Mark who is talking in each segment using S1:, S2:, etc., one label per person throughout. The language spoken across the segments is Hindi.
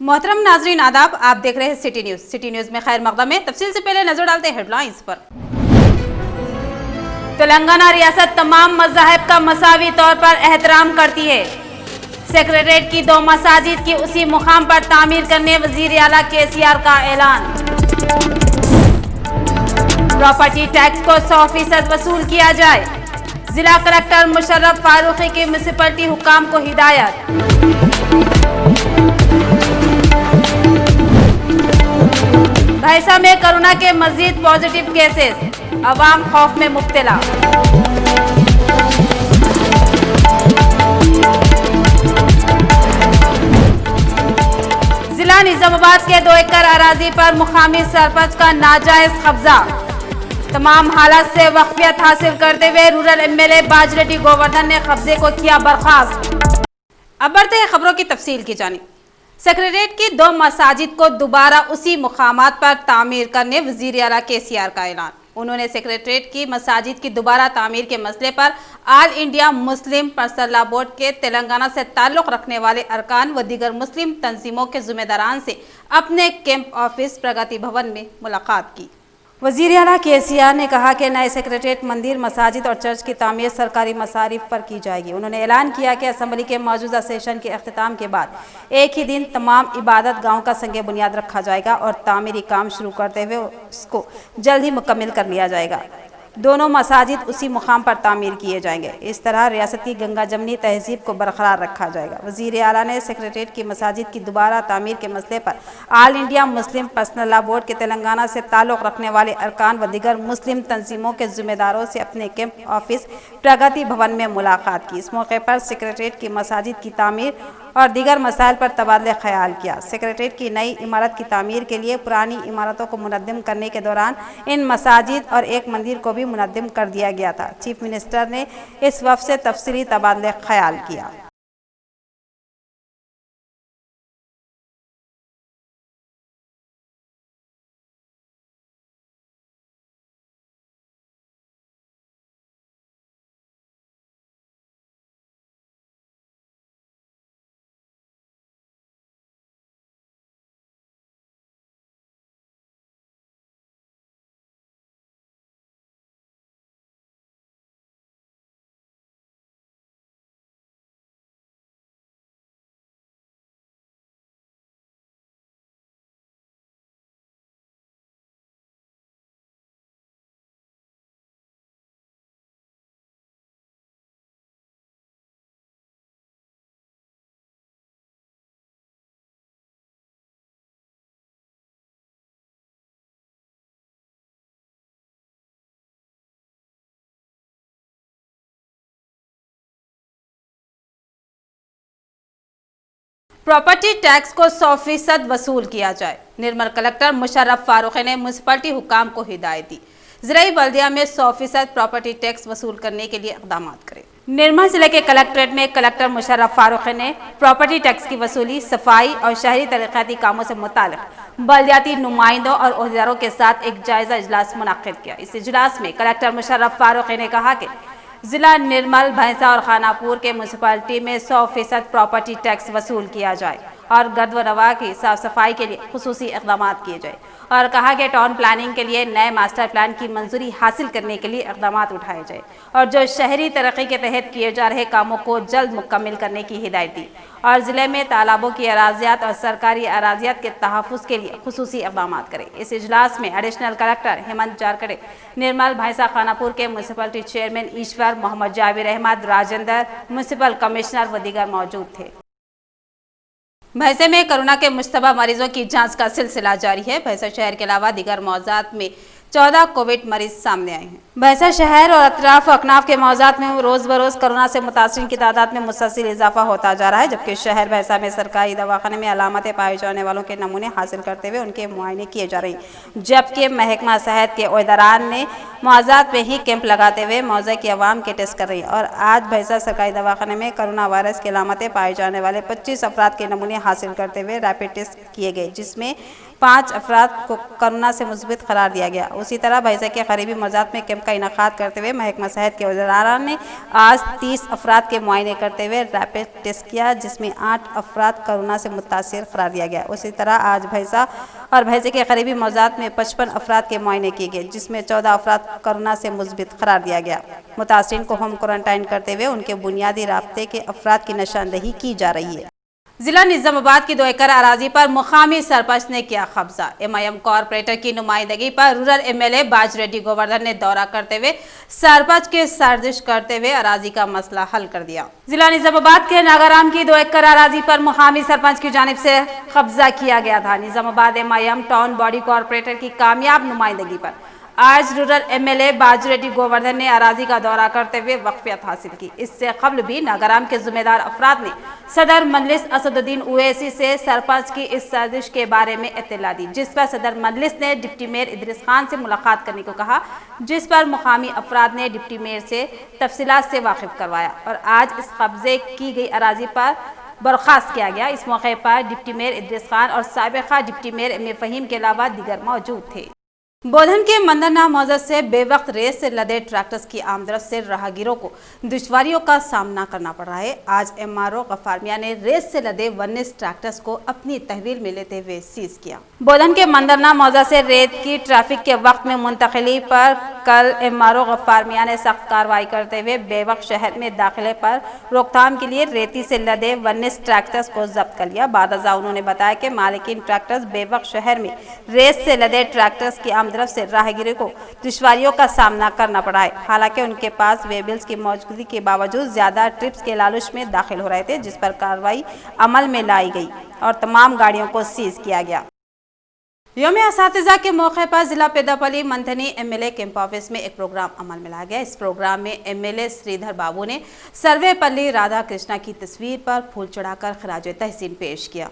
S1: मोहतरम नाजरीन आदाब, आप देख रहे हैं सिटी न्यूज। सिटी न्यूज में खैर मकदम है। तफसील से पहले नजर डालते हैं हेडलाइंस पर। तेलंगाना रियासत तमाम मज़ाहिब का मसावी तौर पर एहतराम करती है। सेक्रेटेरिएट की 2 मसाजिद की उसी मुकाम पर तामीर करने वजीर आला KCR का ऐलान। प्रॉपर्टी टैक्स को 100% वसूल किया जाए। जिला कलेक्टर मुशर्रफ फारूकी की म्युनिसिपलिटी हुकाम को हिदायत। भैंसा में कोरोना के मजीद पॉजिटिव केसेस, अवाम खौफ में मुब्तला। जिला निजामाबाद के 2 एकड़ अराजी पर मुकामी सरपंच का नाजायज कब्जा। तमाम हालात से वाकफियत हासिल करते हुए रूरल MLA बाजरेड्डी गोवर्धन ने कब्जे को किया बर्खास्त। अब बढ़ते हैं खबरों की तफसील की जानिब। सेक्रेटेरिएट की 2 मसाजिद को दोबारा उसी मुकामात पर तामीर करने वजीर आला KCR का ऐलान। उन्होंने सेक्रेटेरिएट की मसाजिद की दोबारा तामीर के मसले पर all India Muslim personal board के तेलंगाना से ताल्लुक़ रखने वाले अरकान व दीगर मुस्लिम तंजीमों के जिम्मेदारान से अपने कैंप ऑफिस प्रगति भवन में मुलाकात की। वजीर आला KCR ने कहा कि नए सेक्रेटेरिएट मंदिर, मसाजिद और चर्च की तामीर सरकारी मसारिफ पर की जाएगी। उन्होंने ऐलान किया कि असम्बली के मौजूदा सेशन के अख्तिताम के बाद एक ही दिन तमाम इबादत गांव का संग बुनियाद रखा जाएगा और तामीरी काम शुरू करते हुए उसको जल्द ही मुकम्मल कर लिया जाएगा। दोनों मसाजिद उसी मुकाम पर तामीर किए जाएंगे। इस तरह रियासत की गंगा जमनी तहजीब को बरकरार रखा जाएगा। वज़ीर आला ने सेक्रेटेरिएट की मसाजिद की दोबारा तामीर के मसले पर all India Muslim personal law board के तेलंगाना से ताल्लुक़ रखने वाले अरकान व दीगर मुस्लिम तंजीमों के जिम्मेदारों से अपने कैंप ऑफिस प्रगति भवन में मुलाकात की। इस मौके पर सेक्रेटेरिएट की मसाजिद की तामीर और दीगर मसाइल पर तबादला ख्याल किया। सेक्रेटेरिएट की नई इमारत की तामीर के लिए पुरानी इमारतों को मुनद्दिम करने के दौरान इन मसाजिद और एक मंदिर को भी मुनद्दिम कर दिया गया था। चीफ मिनिस्टर ने इस वफ़द से तफसीली तबादला ख्याल किया। प्रॉपर्टी टैक्स को 100% वसूल किया जाए। निर्मल कलेक्टर मुशर्रफ फारूकी ने म्युनिसिपलिटी हुकाम को हिदायत दी। ज़राई बल्दिया में 100% प्रॉपर्टी टैक्स वसूल करने के लिए इक़दाम करें। निर्मल जिले के कलेक्ट्रेट में कलेक्टर मुशर्रफ फारूकी ने प्रॉपर्टी टैक्स की वसूली, सफाई और शहरी तरक्याती कामों से मुताल्लिक़ बल्दियाती नुमाइंदों और ओहदेदारों के साथ एक जायजा इजलास मुनक़्क़िद किया। इस इजलास में कलेक्टर मुशर्रफ फारूकी ने कहा कि जिला निर्मल, भैंसा और खानापुर के म्युनिसिपलिटी में 100% प्रॉपर्टी टैक्स वसूल किया जाए और गर्द व रवा की साफ सफाई के लिए खुसूसी इक़दाम किए जाए और कहा कि टाउन प्लानिंग के लिए नए मास्टर प्लान की मंजूरी हासिल करने के लिए इक़दाम उठाए जाए और जो शहरी तरक्की के तहत किए जा रहे कामों को जल्द मुकम्मल करने की हिदायत दी और ज़िले में तालाबों की अराजियात और सरकारी अराजियात के तहफ़्फ़ुज़ के लिए खुसूसी इक़दाम करें। इस इजलास में एडिशनल कलेक्टर हेमंत जारकड़े, निर्मल, भैंसा, खानापुर के म्युनिसिपलिटी चेयरमैन ईश्वर, मोहम्मद जावेद अहमद, राजेंद्र, म्युनिसिपल कमिश्नर व दीगर मौजूद थे। भैंसे में कोरोना के मुश्तबा मरीजों की जांच का सिलसिला जारी है। भैंसा शहर के अलावा दीगर मौज़ात में 14 कोविड मरीज सामने आए हैं। भैंसा शहर और अतराफ अकनाफ के मौज़ात में रोज़ बरोज़ कोरोना से मुतासिरीन की तादाद में मुसलसल इजाफा होता जा रहा है, जबकि शहर भैंसा में सरकारी दवाखाने में अलामतें पाए जाने वालों के नमूने हासिल करते हुए उनके मुआयने किए जा रहे हैं, जबकि महकमा सेहत के ओहदेदारान ने मौज़ात में ही कैंप लगाते हुए मौज़े की आवाम के टेस्ट कर रही है। और आज भैंसा सरकारी दवाखाने में कोरोना वायरस की अलामतें पाए जाने वाले 25 अफराद के नमूने हासिल करते हुए रैपिड टेस्ट किए गए, जिसमें 5 अफराद को कोरोना से मुस्बित करार दिया गया। उसी तरह भैंसे के करीबी मौजात में कैंप का इनेकाद करते हुए महकमा सेहत के वज़ीर ने आज 30 अफराद के मुआयने करते हुए रैपिड टेस्ट किया, जिसमें 8 अफराद कोरोना से मुतासिर करार दिया गया। उसी तरह आज भैंसा और भैंसे के करीबी मौजात में 55 अफराद के मुआयने किए गए, जिसमें 14 अफराद कोरोना से मुस्बित करार दिया गया। मुतासिरीन को होम क्वारंटाइन करते हुए उनके बुनियादी राब्ते के अफराद की निशानदही की जा रही है। जिला निजामाबाद की 2 एकड़ अराजी पर मुकामी सरपंच ने किया कब्जा। एमआईएम कॉरपोरेटर की नुमाइंदगी पर रूरल एमएलए बाजरेड्डी गोवर्धन ने दौरा करते हुए सरपंच के साजिश करते हुए अराजी का मसला हल कर दिया। जिला निजामाबाद के नागाराम की 2 एकड़ अराजी पर मुकामी सरपंच की जानिब से कब्जा किया गया था। Nizamabad MIM town body corporator की कामयाब नुमाइंदगी पर आज रूरल एमएलए बाजरेड्डी गोवर्धन ने अराजी का दौरा करते हुए वक्फियत हासिल की। इससे कबल भी नागाराम के जिम्मेदार अफराद ने सदर मजलिस असदुद्दीन ओवैसी से सरपंच की इस साजिश के बारे में इत्तला दी, जिस पर सदर मजलिस ने डिप्टी मेयर इदरीस खान से मुलाकात करने को कहा, जिस पर मुकामी अफराद ने डिप्टी मेयर से तफसीलात से वाकिफ करवाया और आज इस कब्जे की गई अराजी पर बर्खास्त किया गया। इस मौके पर डिप्टी मेयर इदरीस खान और साबिका डिप्टी मेयर एम फहीम के अलावा दीगर मौजूद थे। बोधन के मंदरना मौजा से बेवक्त रेस से लदे ट्रैक्टर्स की आमदरफ्त से राहगीरों को दुश्वारियों का सामना करना पड़ रहा है। आज एमआरओ गफ्फार मियां ने रेस से लदे 19 ट्रैक्टर्स को अपनी तहवील में लेते हुए सीज किया। बोधन के मंदरना मौजा से रेत की ट्रैफिक के वक्त में मुंतकिली पर कल एमआरओ गफ्फार मियां ने सख्त कार्रवाई करते हुए बेवक्त शहर में दाखिले पर रोकथाम के लिए रेती से लदे 19 ट्रैक्टर्स को जब्त कर लिया। बादजा उन्होंने बताया कि मालिकीन ट्रैक्टर्स बेवक्त शहर में रेस से लदे ट्रैक्टर्स की तरफ से राहगीरों को दुश्वारियों का सामना करना पड़ा है। हालांकि उनके पास वेबिल्स की मौजूदगी के बावजूद ज्यादा ट्रिप्स के लालच में दाखिल हो रहे थे, जिस पर कार्रवाई अमल में लाई गई और तमाम गाड़ियों को सीज किया गया। यौम असातिज़ा के मौके पर जिला Peddapalli Manthani MLA camp office में एक प्रोग्राम अमल में लाया गया। इस प्रोग्राम में एमएलए श्रीधर बाबू ने सर्वेपल्ली राधा कृष्णा की तस्वीर पर फूल चढ़ाकर खराज तहसीन पेश किया।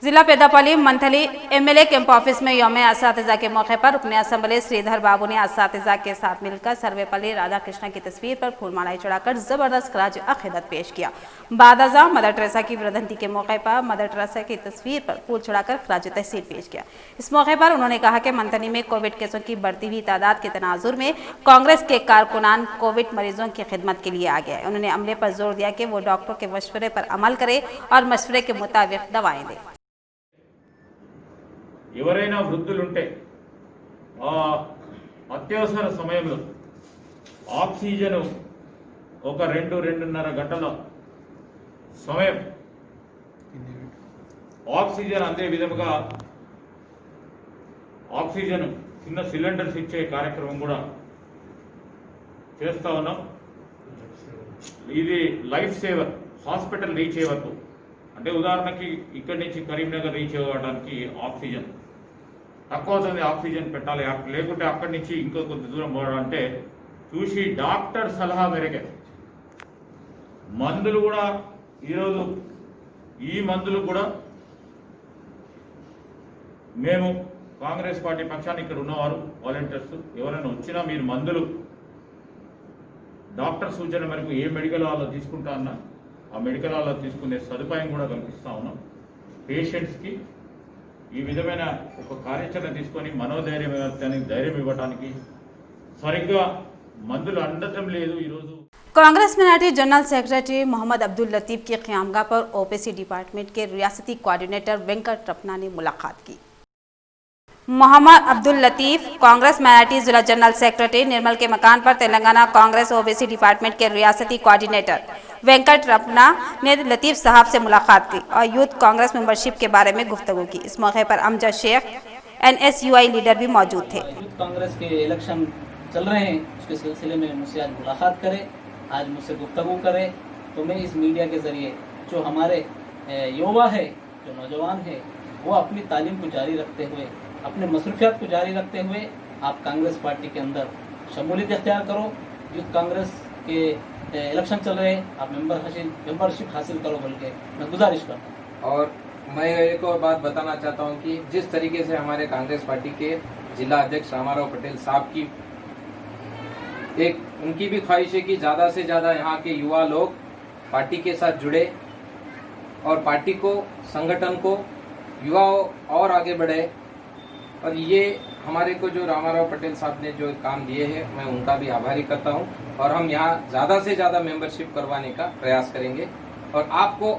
S1: जिला Peddapalli monthly MLA camp office में यौम असातिज़ा के मौके पर रुकने असम्बली श्रीधर बाबू ने असातिज़ा के साथ मिलकर सर्वेपल्ली राधा कृष्णा की तस्वीर पर फूलमालाएं चढ़ाकर जबरदस्त खराज अकीदत पेश किया। बादजा मदर टेरेसा की वर्धंती के मौके पर मदर टेरेसा की तस्वीर पर फूल चढ़ाकर खराज तहसीन पेश किया। इस मौके पर उन्होंने कहा कि मंथनी में कोविड केसों की बढ़ती हुई तादाद के तनाजुर में कांग्रेस के कारकुनान कोविड मरीजों की खिदमत के लिए आ गए। उन्होंने अमले पर जोर दिया कि वो डॉक्टर के मशवरे पर अमल करे और मशवरे के मुताबिक दवाएं दें।
S2: ఎవరైనా వృద్ధులుంటే ఆ అత్యవసర సమయంలో ఆక్సిజన్ ఒక 2-2.5 గంటల సమయం ఆక్సిజన్ అందే విధంగా ఆక్సిజన్ చిన్న సిలిండర్స్ ఇచ్చే కార్యక్రమం కూడా చేస్తా ఉన్నాం। ఇది లైఫ్ సేవర్ హాస్పిటల్ రీచ్ అయ్యే వరకు, అంటే ఉదాహరణకి ఇక్కడి నుంచి కరీంనగర్ రీచ్ అవ్వడానికి ఆక్సిజన్ తక్కువ అవుతుంది, ఆక్సిజన్ పెట్టాలి, లేకుంటే అక్కడి నుంచి ఇంకో కొంత దూరం పోవాలంటే చూసి డాక్టర్ సలహా మేరకే మందులు కూడా ఈరోజు ఈ మందులు కూడా మేము కాంగ్రెస్ పార్టీ పక్షాన్ని ఇక్కడ ఉన్నవారు వాలంటీర్స్ ఎవరైనా వచ్చినా మీరు మందులు డాక్టర్ సూచన మేరకు ఏ మెడికల్ హాల్లో తీసుకుంటా అన్నా ఆ మెడికల్ హాల్లో తీసుకునే సదుపాయం కూడా కల్పిస్తా ఉన్నాం। పేషెంట్స్కి ఈ విధమైన ఒక కార్యాచరణ తీసుకొని మనోధైర్యానికి ధైర్యం ఇవ్వడానికి సరిగ్గా మందులు అందటం లేదు। ఈరోజు
S1: कांग्रेस मिनाटी जनरल सेक्रेटरी मोहम्मद अब्दुल लतीफ की क़यामगाह पर ओपीसी डिपार्टमेंट के रियासती कोऑर्डिनेटर वेंकट रपना ने मुलाकात की। मोहम्मद अब्दुल लतीफ कांग्रेस मिनाटी जिला जनरल सेक्रेटरी निर्मल के मकान पर तेलंगाना कांग्रेस ओबीसी डिपार्टमेंट के रियासती कोऑर्डिनेटर वेंकट रपना ने लतीफ साहब से मुलाकात की और यूथ कांग्रेस मेंबरशिप के बारे में गुफ्तगू की। इस मौके पर अमजद शेख NSUI लीडर भी मौजूद थे।
S3: यूथ कांग्रेस के इलेक्शन चल रहे हैं, उसके सिलसिले में मुझसे आज मुलाकात करें, आज मुझसे गुफ्तगू करें, तो मैं इस मीडिया के ज़रिए जो हमारे युवा है, जो नौजवान है, वो अपनी तालीम को जारी रखते हुए, अपने मसरूफियात को जारी रखते हुए आप कांग्रेस पार्टी के अंदर शमूलियत इख्तियार करो। यूथ कांग्रेस के इलेक्शन चल रहे हैं, आप मेंबरशिप हासिल करो बोल के मैं गुजारिश करता हूँ।
S4: और मैं एक और बात बताना चाहता हूँ कि जिस तरीके से हमारे कांग्रेस पार्टी के जिला अध्यक्ष रामाराव पटेल साहब की उनकी भी ख्वाहिश है कि ज़्यादा से ज़्यादा यहाँ के युवा लोग पार्टी के साथ जुड़े और पार्टी को, संगठन को, युवाओं और आगे बढ़े। और ये हमारे को जो रामाराव पटेल साहब ने जो काम दिए हैं मैं उनका भी आभारी करता हूं और हम यहाँ ज़्यादा से ज़्यादा मेंबरशिप करवाने का प्रयास करेंगे और आपको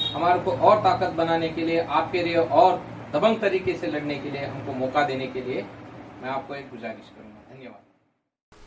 S4: हमारे को और ताकत बनाने के लिए, आपके लिए और दबंग तरीके से लड़ने के लिए, हमको मौका देने के लिए मैं आपको एक गुजारिश करूंगा। धन्यवाद।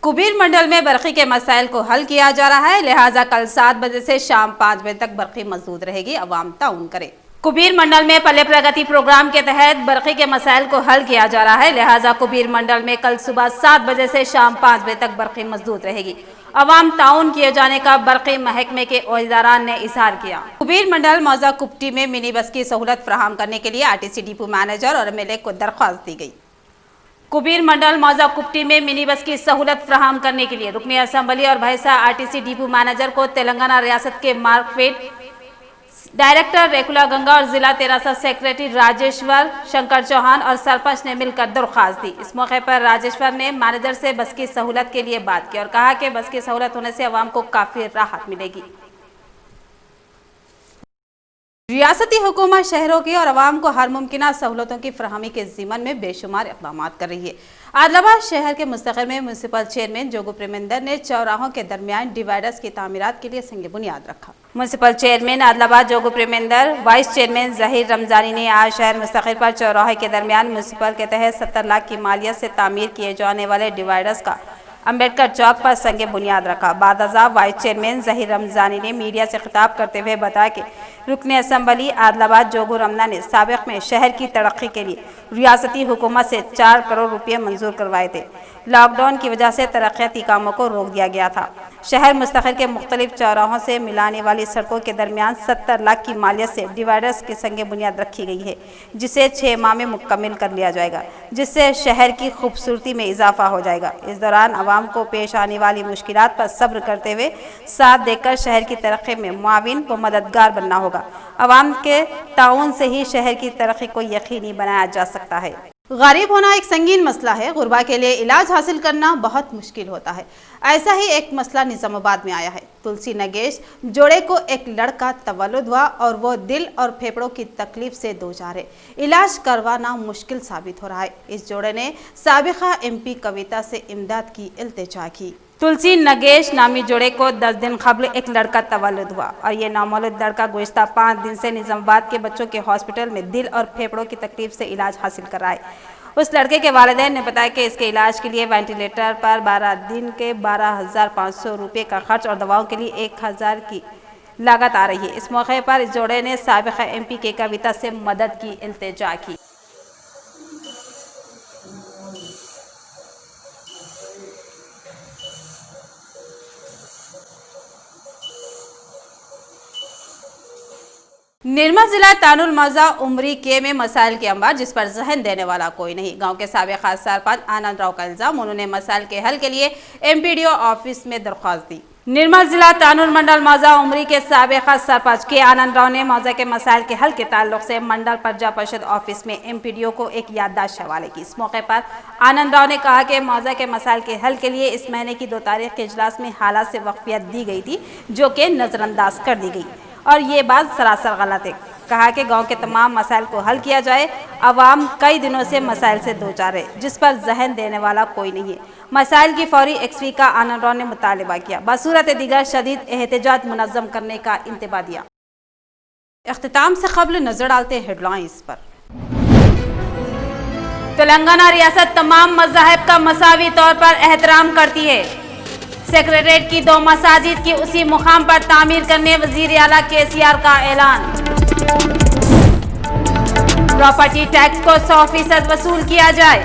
S1: कुबीर मंडल में बरकी के मसाइल को हल किया जा रहा है, लिहाजा कल 7 बजे से शाम 5 बजे तक बरकी मौजूद रहेगी, अवाम ताउन करे। कुबीर मंडल में पल्ले प्रगति प्रोग्राम के तहत बरकी के मसाइल को हल किया जा रहा है, लिहाजा कुबीर मंडल में कल सुबह 7 बजे से शाम 5 बजे तक बरकी मौजूद रहेगी, अवाम ताउन किए जाने का बरकी महकमे के ओहदेदारान ने इजहार किया। कुबीर मंडल मौजा कुप्टी में मिनी बस की सहूलत फराहम करने के लिए आरटीसी डिपो मैनेजर और एमएलए को दरख्वास्त दी गई। कुबीर मंडल मौजा कुप्टी में मिनी बस की सहूलत फराहम करने के लिए रुकनी असम्बली और भैंसा आरटीसी डिपो मैनेजर को तेलंगाना रियासत के मार्केट डायरेक्टर रेकुला गंगा और जिला तेरासा सेक्रेटरी राजेश्वर शंकर चौहान और सरपंच ने मिलकर दरख्वास्त दी। इस मौके पर राजेश्वर ने मैनेजर से बस की सहूलत के लिए बात की और कहा कि बस की सहूलत होने से अवाम को काफी राहत मिलेगी। रियासती हुकूमत शहरों की और अवाम को हर मुमकिन सहूलतों की फराहमी के ज़िमन में बेशुमार इक़दाम कर रही है। आदिलाबाद शहर के मुस्तक़िल में म्यूनसिपल चेयरमैन जोगू प्रेमेंदर ने चौराहों के दरमियान डिवाइडर्स की तामीरात के लिए संग बुनियाद रखा। Municipal chairman Adilabad Jogu Premender, vice chairman Zaheer Ramzani ने आज शहर मुस्तक़िल पर चौराहे के दरमियान म्यूनसिपल के तहत 70 लाख की मालियत से तामीर किए जाने वाले डिवाइडर्स का अम्बेडकर चौक पर संगे बुनियाद रखा। बादअज़ा वाइस चेयरमैन जहीर रमजानी ने मीडिया से खिताब करते हुए बताया कि रुकने असम्बली आदिलाबाद जोगू रमना ने साबिक़ में शहर की तरक्की के लिए रियासती हुकूमत से 4 करोड़ रुपये मंजूर करवाए थे। लॉकडाउन की वजह से तरक्याती कामों को रोक दिया गया था। शहर मुस्तक़िल के मुख्तलिफ चौराहों से मिलाने वाली सड़कों के दरमियान 70 लाख की मालियत से डिवाइडर्स के संगे बुनियाद रखी गई है, जिसे 6 माह में मुकम्मल कर लिया जाएगा, जिससे शहर की खूबसूरती में इजाफा हो जाएगा। इस दौरान आवाम को पेश आने वाली मुश्किलात पर सब्र करते हुए साथ देकर शहर की तरक्की में मुआविन व मददगार बनना होगा। आवाम के ताउन से ही शहर की तरक्की को यकीनी बनाया जा सकता है। गरीब होना एक संगीन मसला है। गुरबा के लिए इलाज हासिल करना बहुत मुश्किल होता है। ऐसा ही एक मसला निजामाबाद में आया है। तुलसी नगेश जोड़े को एक लड़का तवल्लुद हुआ और वो दिल और फेफड़ों की तकलीफ से दोचार है। इलाज करवाना मुश्किल साबित हो रहा है। इस जोड़े ने साबिका एमपी कविता से इमदाद की इल्तिजा की। तुलसी नगेश नामी जोड़े को 10 दिन कबल एक लड़का तवल्लुद हुआ और ये नामौलूद लड़का गुज़िश्ता 5 दिन से निजामाबाद के बच्चों के हॉस्पिटल में दिल और फेफड़ों की तकलीफ से इलाज हासिल कर रहा है। उस लड़के के वालिदैन ने बताया कि इसके इलाज के लिए वेंटिलेटर पर 12 दिन के 12,500 रुपये का खर्च और दवाओं के लिए 1,000 की लागत आ रही है। इस मौके पर इस जोड़े ने साबिका एमपी के कविता से मदद की इल्तिजा की। निर्मल जिला तानुल मौजा उमरी के में मसाइल के अंबार, जिस पर जहन देने वाला कोई नहीं। गांव के साबिका सरपंच आनंद राव का इल्जाम, उन्होंने मसाइल के हल के लिए एमपीडीओ ऑफिस में दरख्वास्त दी। निर्मल जिला तानुल मंडल मौजा उमरी के साबिका सरपंच के आनंद राव ने मौजा के मसाइल के हल के ताल्लुक से मंडल प्रजा परिषद ऑफिस में एमपीडीओ को एक याददाश्त हवाले की। इस मौके पर आनंद राव ने कहा कि मौजा के मसाइल के हल के लिए इस महीने की 2 तारीख के इजलास में हालात से वक्फियत दी गई थी, जो कि नजरअंदाज कर दी गई और ये बात सरासर गलत है। कहा कि गांव के तमाम मसाइल को हल किया जाए। अवाम कई दिनों से मसाइल से दोचार है, जिस पर जहन देने वाला कोई नहीं है। मसाइल की फौरी एक्सवी का आनंद राव ने मुतालिबा किया। बसूरत दीगर शदीद एहतजाज मुनज़्ज़म करने का इंतबा दिया। इख्तिताम से कबल नजर डालते हेडलाइंस पर। तेलंगाना रियासत तमाम मज़ाहिब का मसावी तौर पर एहतराम करती है। सेक्रेटरीट की 2 मसाजिद की उसी मुकाम पर तामीर करने वजीर आला केसीआर का ऐलान। प्रॉपर्टी टैक्स को 100% वसूल किया जाए।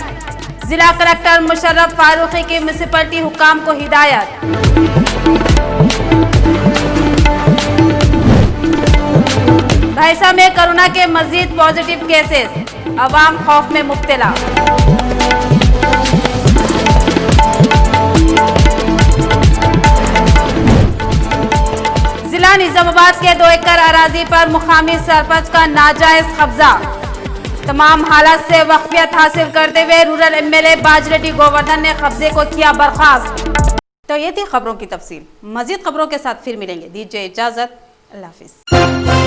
S1: जिला कलेक्टर मुशर्रफ फारूकी की म्यूनिसिपलिटी हुकाम को हिदायत। भैंसा में कोरोना के मजीद पॉजिटिव केसेस, अवाम खौफ में मुब्तला। जिला निजामाबाद के 2 एकड़ अराजी पर मुकामी सरपंच का नाजायज कब्जा। तमाम हालात से वक्फियत हासिल करते हुए रूरल एमएलए बाजरेड्डी गोवर्धन ने कब्जे को किया बर्खास्त। तो ये थी खबरों की तफसील। मजीद खबरों के साथ फिर मिलेंगे। दीजिए इजाजत। अल्लाह हाफिज।